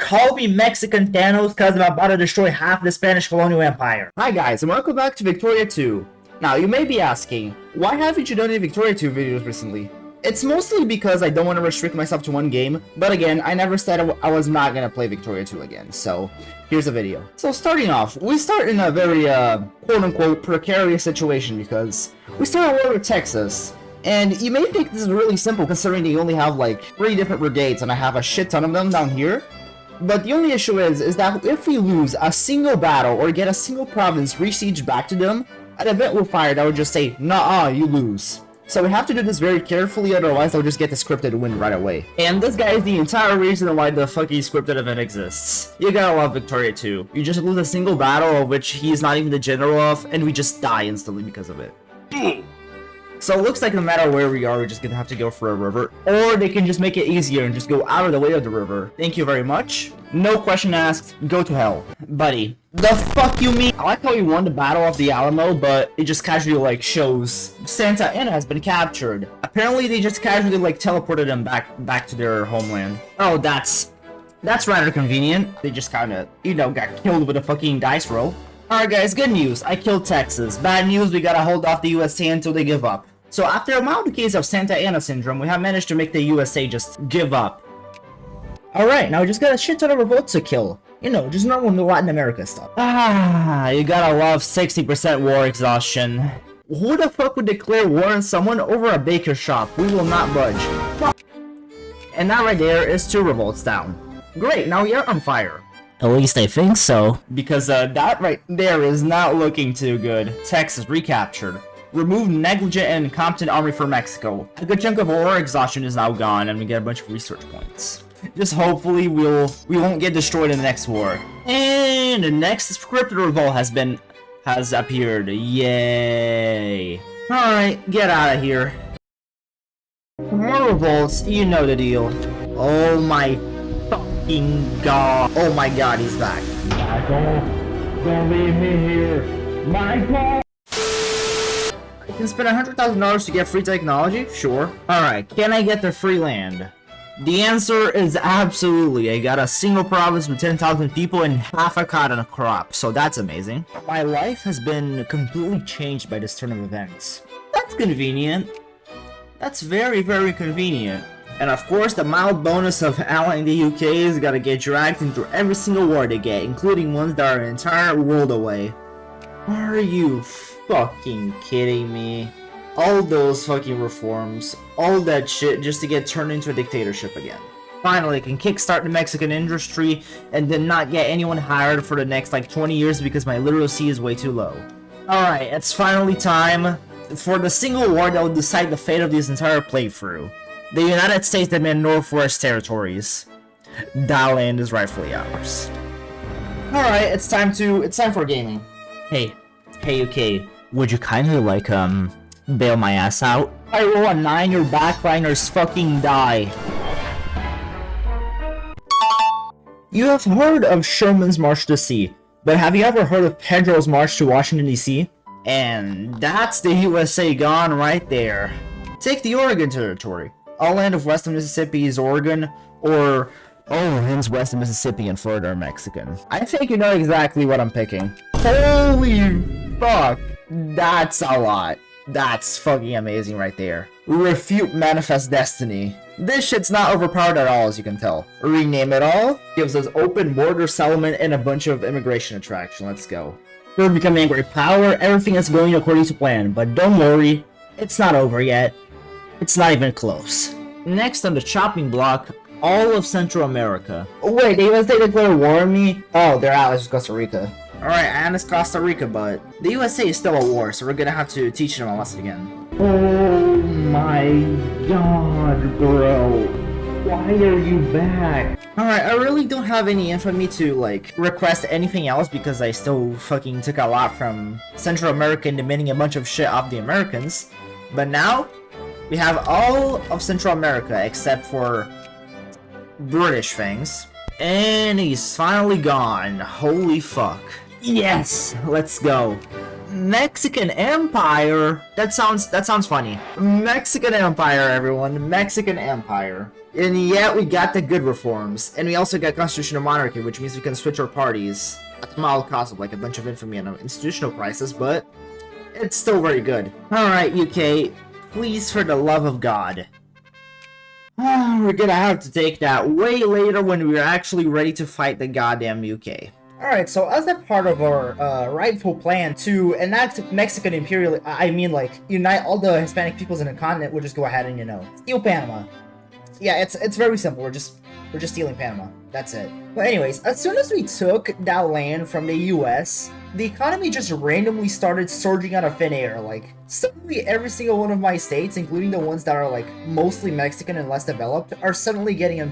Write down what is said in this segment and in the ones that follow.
call me Mexican Thanos because I'm about to destroy half the Spanish colonial empire. Hi guys, and welcome back to Victoria 2. Now, you may be asking, why haven't you done any Victoria 2 videos recently? It's mostly because I don't want to restrict myself to one game, but again, I never said I was not going to play Victoria 2 again, so here's the video. So starting off, we start in a very, quote-unquote, precarious situation because we start at war with Texas. And you may think this is really simple considering they only have like 3 different brigades and I have a shit ton of them down here. But the only issue is that if we lose a single battle or get a single province re-sieged back to them, an event will fire that would just say, nah, you lose. So we have to do this very carefully, otherwise they'll just get the scripted win right away. And this guy is the entire reason why the fucking scripted event exists. You gotta love Victoria 2. You just lose a single battle of which he is not even the general of, and we just die instantly because of it. So it looks like no matter where we are, we're just gonna have to go for a river. Or they can just make it easier and just go out of the way of the river. Thank you very much. No question asked, go to hell. Buddy, the fuck you mean? I like how you won the Battle of the Alamo, but it just casually like shows Santa Ana has been captured. Apparently they just casually like teleported them back to their homeland. Oh, that's rather convenient. They just kinda, you know, got killed with a fucking dice roll. Alright guys, good news. I killed Texas. Bad news, we gotta hold off the USA until they give up. So after a mild case of Santa Ana syndrome, we have managed to make the USA just give up. Alright, now we just got a shit ton of revolts to kill. You know, just normal Latin America stuff. Ah, you gotta love 60% war exhaustion. Who the fuck would declare war on someone over a baker shop? We will not budge. And that right there is 2 revolts down. Great, now we are on fire. At least I think so. Because that right there is not looking too good. Texas recaptured. Remove negligent and incompetent army from Mexico. A good chunk of war exhaustion is now gone, and we get a bunch of research points. Just hopefully we won't get destroyed in the next war. And the next scripted revolt has appeared. Yay! All right, get out of here. More revolts, you know the deal. Oh my fucking god! Oh my god, he's back. Michael, don't leave me here, Michael. I can spend $100,000 to get free technology? Sure. Alright, can I get the free land? The answer is absolutely. I got a single province with 10,000 people and half a cotton crop, so that's amazing. My life has been completely changed by this turn of events. That's convenient. That's very, very convenient. And of course, the mild bonus of allying the UK is gotta get dragged into every single war they get, including ones that are an entire world away. Are you fucking kidding me? All those fucking reforms, all that shit just to get turned into a dictatorship again. Finally, I can kickstart the Mexican industry and then not get anyone hired for the next like 20 years because my literacy is way too low. Alright, it's finally time for the single war that will decide the fate of this entire playthrough. The United States demand Northwest territories. That land is rightfully ours. Alright, it's time for gaming. Hey UK, would you kindly like bail my ass out? I roll a 9, your backliners fucking die. You have heard of Sherman's March to Sea, but have you ever heard of Pedro's March to Washington DC? And that's the USA gone right there. Take the Oregon Territory. All land of western Mississippi is Oregon, or all lands west of Mississippi and Florida are Mexican. I think you know exactly what I'm picking. Holy fuck, that's a lot. That's fucking amazing right there. Refute Manifest Destiny. This shit's not overpowered at all, as you can tell. Rename it all gives us open border settlement and a bunch of immigration attraction. Let's go. We're becoming a great power, everything is going according to plan, but don't worry, it's not over yet. It's not even close. Next on the chopping block, all of Central America. Oh wait, they declared war on me? Oh, they're allies with Costa Rica. Alright, and it's Costa Rica, but the USA is still at war, so we're gonna have to teach them a lesson again. Oh my god, bro. Why are you back? Alright, I really don't have any infamy to, like, request anything else because I still fucking took a lot from Central America and demanding a bunch of shit off the Americans. But now, we have all of Central America except for British things. And he's finally gone. Holy fuck. Yes! Let's go. Mexican Empire? That sounds funny. Mexican Empire, everyone. Mexican Empire. And yet we got the good reforms. And we also got constitutional monarchy, which means we can switch our parties at a mild cost of like a bunch of infamy and institutional prices, but it's still very good. Alright, UK, please, for the love of God. We're gonna have to take that way later when we're actually ready to fight the goddamn UK. Alright, so as a part of our rightful plan to enact Mexican imperial, I mean like unite all the Hispanic peoples in the continent, we'll just go ahead and, you know, steal Panama. Yeah, it's very simple. We're just stealing Panama. That's it. But anyways, as soon as we took that land from the US, the economy just randomly started surging out of thin air. Like, suddenly every single one of my states, including the ones that are like mostly Mexican and less developed, are suddenly getting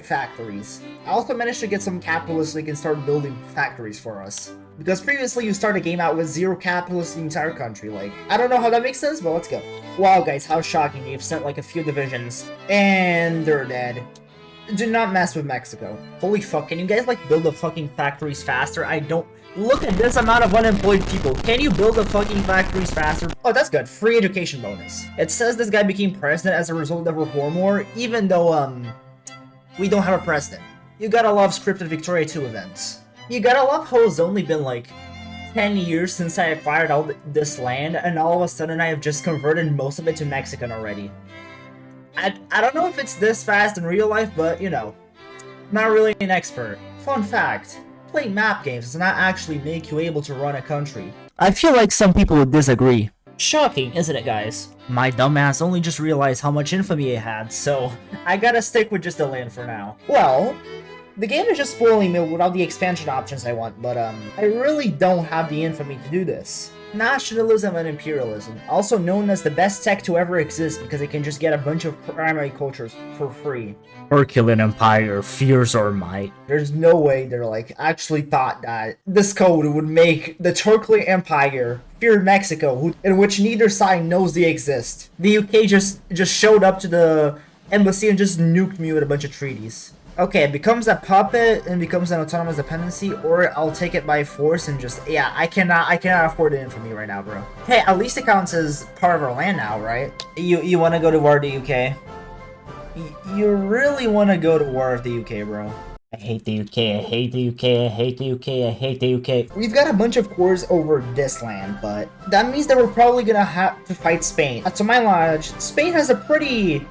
factories. I also managed to get some capitalists so they can start building factories for us. Because previously you start a game out with 0 capitalists in the entire country. Like, I don't know how that makes sense, but let's go. Wow, guys, how shocking. You've sent like a few divisions, and they're dead. Do not mess with Mexico. Holy fuck, can you guys like build the fucking factories faster? I don't... Look at this amount of unemployed people. Can you build the fucking factories faster? Oh, that's good. Free education bonus. It says this guy became president as a result of the Reform War, even though, we don't have a president. You gotta love scripted Victoria 2 events. You gotta love how it's only been like 10 years since I acquired all this land, and all of a sudden I have just converted most of it to Mexican already. I don't know if it's this fast in real life, but you know, not really an expert. Fun fact, playing map games does not actually make you able to run a country. I feel like some people would disagree. Shocking, isn't it, guys? My dumbass only just realized how much infamy it had, so I gotta stick with just the land for now. Well, the game is just spoiling me without the expansion options I want, but I really don't have the infamy to do this. Nationalism and imperialism, also known as the best tech to ever exist because it can just get a bunch of primary cultures for free. Herculean Empire, fears our might. There's no way they're like actually thought that this code would make the Herculean Empire fear Mexico, in which neither side knows they exist. The UK just showed up to the embassy and just nuked me with a bunch of treaties. Okay, it becomes a puppet and becomes an autonomous dependency, or I'll take it by force and just, yeah, I cannot afford it infamy right now, bro. Hey, at least it counts as part of our land now, right? You want to go to war with the UK? You really want to go to war with the UK, bro? I hate the UK, I hate the UK, I hate the UK, I hate the UK. We've got a bunch of wars over this land, but that means that we're probably gonna have to fight Spain. To my knowledge, Spain has a pretty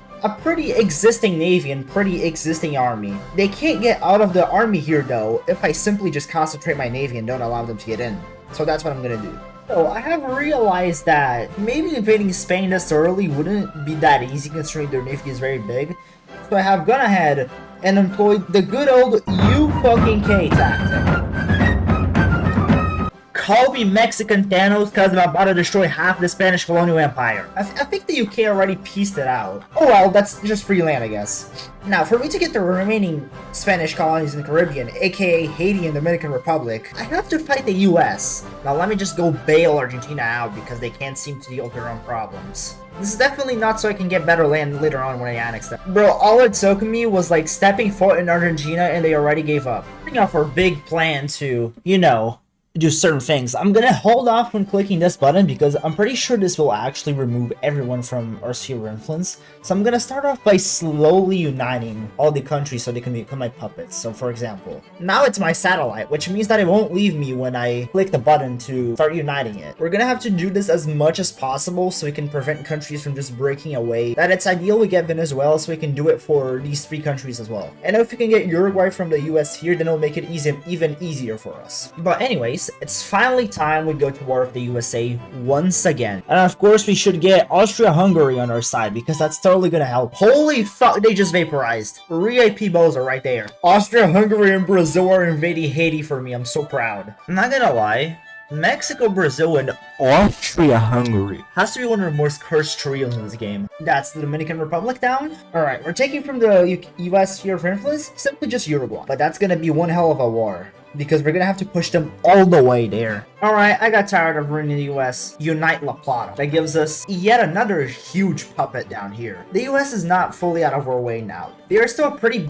existing navy and pretty existing army. They can't get out of the army here though if I simply just concentrate my navy and don't allow them to get in. So that's what I'm gonna do. So I have realized that maybe invading Spain this early wouldn't be that easy considering their navy is very big. So I have gone ahead and employed the good old U-fucking-K tactic. Call me Mexican Thanos because I'm about to destroy half the Spanish colonial empire. I think the UK already pieced it out. Oh well, that's just free land, I guess. Now, for me to get the remaining Spanish colonies in the Caribbean, aka Haiti and Dominican Republic, I have to fight the US. Now let me just go bail Argentina out because they can't seem to deal with their own problems. This is definitely not so I can get better land later on when I annex them. Bro, all it took me was like stepping foot in Argentina and they already gave up. Putting off our big plan to, you know, do certain things. I'm gonna hold off when clicking this button because I'm pretty sure this will actually remove everyone from our sphere of influence. So I'm gonna start off by slowly uniting all the countries so they can become my puppets. So for example, now it's my satellite, which means that it won't leave me when I click the button to start uniting it. We're gonna have to do this as much as possible so we can prevent countries from just breaking away. That it's ideal we get Venezuela so we can do it for these 3 countries as well. And if we can get Uruguay from the US here, then it'll make it even easier for us. But anyways, it's finally time we go to war with the USA once again. And of course we should get Austria-Hungary on our side because that's totally gonna help. Holy fuck, they just vaporized. RIP balls are right there. Austria-Hungary and Brazil are invading Haiti for me. I'm so proud. I'm not gonna lie. Mexico, Brazil, and Austria-Hungary has to be one of the most cursed trios in this game. That's the Dominican Republic down. Alright, we're taking from the US sphere of influence, simply just Uruguay. But that's gonna be one hell of a war. because we're gonna have to push them all the way there. Alright, I got tired of running the US. Unite La Plata. That gives us yet another huge puppet down here. The US is not fully out of our way now. They are still a pretty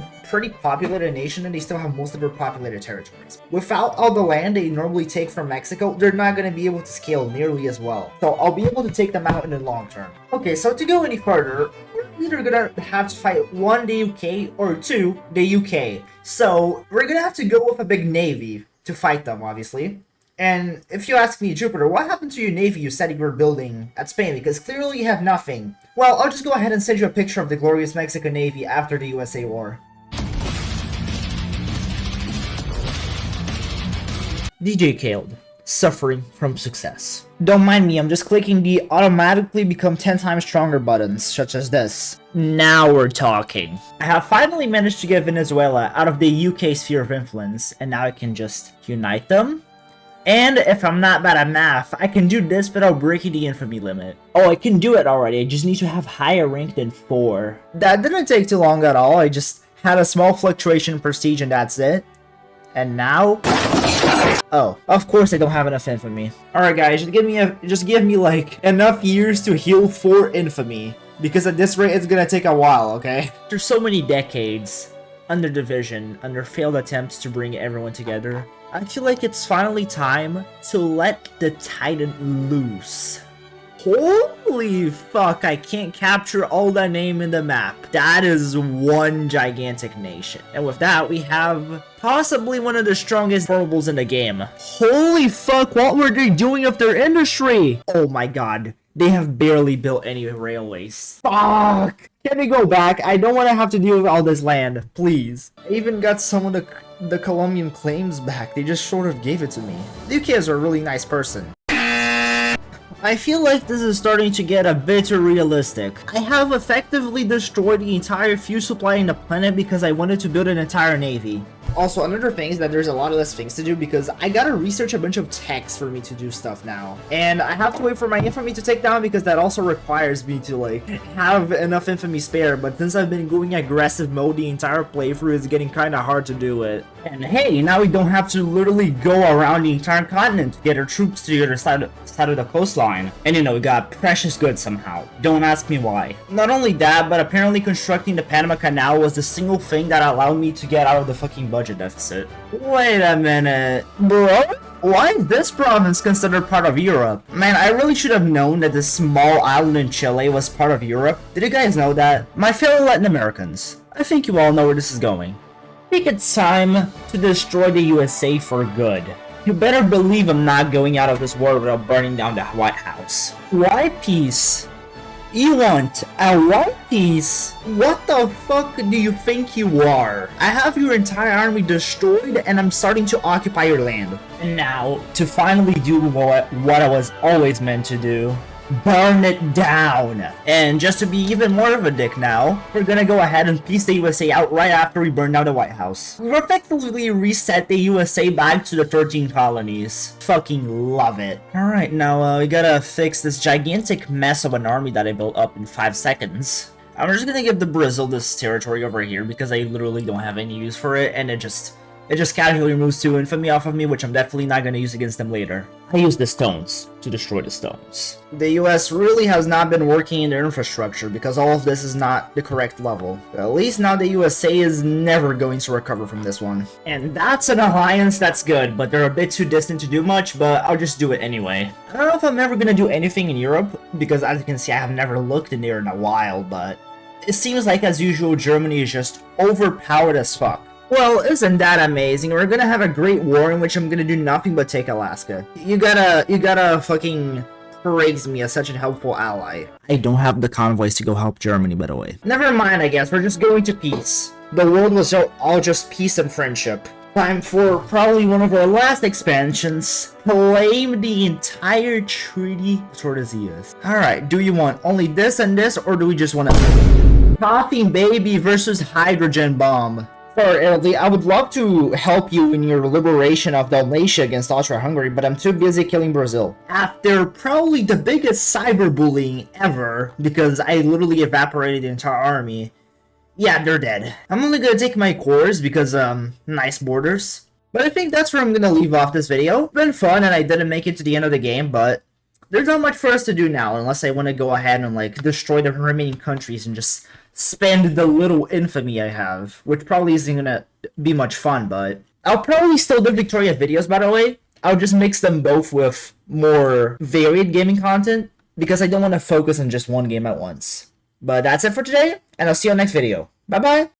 populated nation, and they still have most of their populated territories. Without all the land they normally take from Mexico, they're not going to be able to scale nearly as well. So I'll be able to take them out in the long term. Okay, so to go any further, we're either going to have to fight 1, the UK, or 2, the UK. So we're going to have to go with a big navy to fight them, obviously. And if you ask me, Jupiter, what happened to your navy you said you were building at Spain? Because clearly you have nothing. Well, I'll just go ahead and send you a picture of the glorious Mexican Navy after the USA War. DJ Killed. Suffering from success. Don't mind me, I'm just clicking the automatically become 10 times stronger buttons, such as this. Now we're talking. I have finally managed to get Venezuela out of the UK sphere of influence, and now I can just unite them. And if I'm not bad at math, I can do this without breaking the infamy limit. Oh, I can do it already, I just need to have higher rank than 4. That didn't take too long at all, I just had a small fluctuation in prestige and that's it. And now... Oh, of course I don't have enough infamy. Alright guys, just give me like enough years to heal 4 infamy. Because at this rate it's gonna take a while, okay? After so many decades, under division, under failed attempts to bring everyone together, I feel like it's finally time to let the Titan loose. Holy fuck, I can't capture all that name in the map. That is one gigantic nation. And with that, we have possibly one of the strongest formables in the game. Holy fuck, what were they doing with their industry? Oh my god, they have barely built any railways. Fuck! Can we go back? I don't want to have to deal with all this land, please. I even got some of the Colombian claims back. They just sort of gave it to me. The UK is a really nice person. I feel like this is starting to get a bit too realistic. I have effectively destroyed the entire fuel supply in the planet because I wanted to build an entire navy. Also, another thing is that there's a lot less things to do because I gotta research a bunch of techs for me to do stuff now. And I have to wait for my infamy to take down because that also requires me to like have enough infamy spare, but since I've been going aggressive mode the entire playthrough, it's getting kinda hard to do it. And hey, now we don't have to literally go around the entire continent to get our troops to the other side of the coastline. And you know, we got precious goods somehow. Don't ask me why. Not only that, but apparently constructing the Panama Canal was the single thing that allowed me to get out of the fucking budget deficit. Wait a minute, bro? Why is this province considered part of Europe? Man, I really should have known that this small island in Chile was part of Europe. Did you guys know that? My fellow Latin Americans, I think you all know where this is going. I think it's time to destroy the USA for good. You better believe I'm not going out of this war without burning down the White House. Why peace? You want a white piece? What the fuck do you think you are? I have your entire army destroyed and I'm starting to occupy your land. And now, to finally do what I was always meant to do, burn it down. And just to be even more of a dick now, we're gonna go ahead and piece the USA out right after we burn down the White House. We effectively reset the USA back to the 13 colonies. Fucking love it. Alright, now we gotta fix this gigantic mess of an army that I built up in 5 seconds. I'm just gonna give the Brazil this territory over here because I literally don't have any use for it, and it just casually removes 2 infamy off of me, which I'm definitely not going to use against them later. I use the stones to destroy the stones. The US really has not been working in their infrastructure because all of this is not the correct level. But at least now the USA is never going to recover from this one. And that's an alliance that's good, but they're a bit too distant to do much, but I'll just do it anyway. I don't know if I'm ever going to do anything in Europe, because as you can see I have never looked in there in a while, but it seems like as usual Germany is just overpowered as fuck. Well, isn't that amazing? We're gonna have a great war in which I'm gonna do nothing but take Alaska. You gotta fucking praise me as such a helpful ally. I don't have the convoys to go help Germany, by the way. Never mind, I guess. We're just going to peace. The world was all just peace and friendship. Time for probably one of our last expansions. Claim the entire Treaty of Tordesillas. Alright, do you want only this and this, or do we just want to... Coffee baby versus hydrogen bomb. Sorry, Italy, I would love to help you in your liberation of Dalmatia against Austria-Hungary, but I'm too busy killing Brazil. After probably the biggest cyberbullying ever, because I literally evaporated the entire army, yeah, they're dead. I'm only gonna take my cores because, nice borders. But I think that's where I'm gonna leave off this video. It's been fun, and I didn't make it to the end of the game, but there's not much for us to do now, unless I want to go ahead and, like, destroy the remaining countries and just spend the little infamy I have, which probably isn't gonna be much fun, but I'll probably still do Victoria videos, by the way. I'll just mix them both with more varied gaming content, because I don't want to focus on just one game at once. But that's it for today, and I'll see you on the next video. Bye-bye!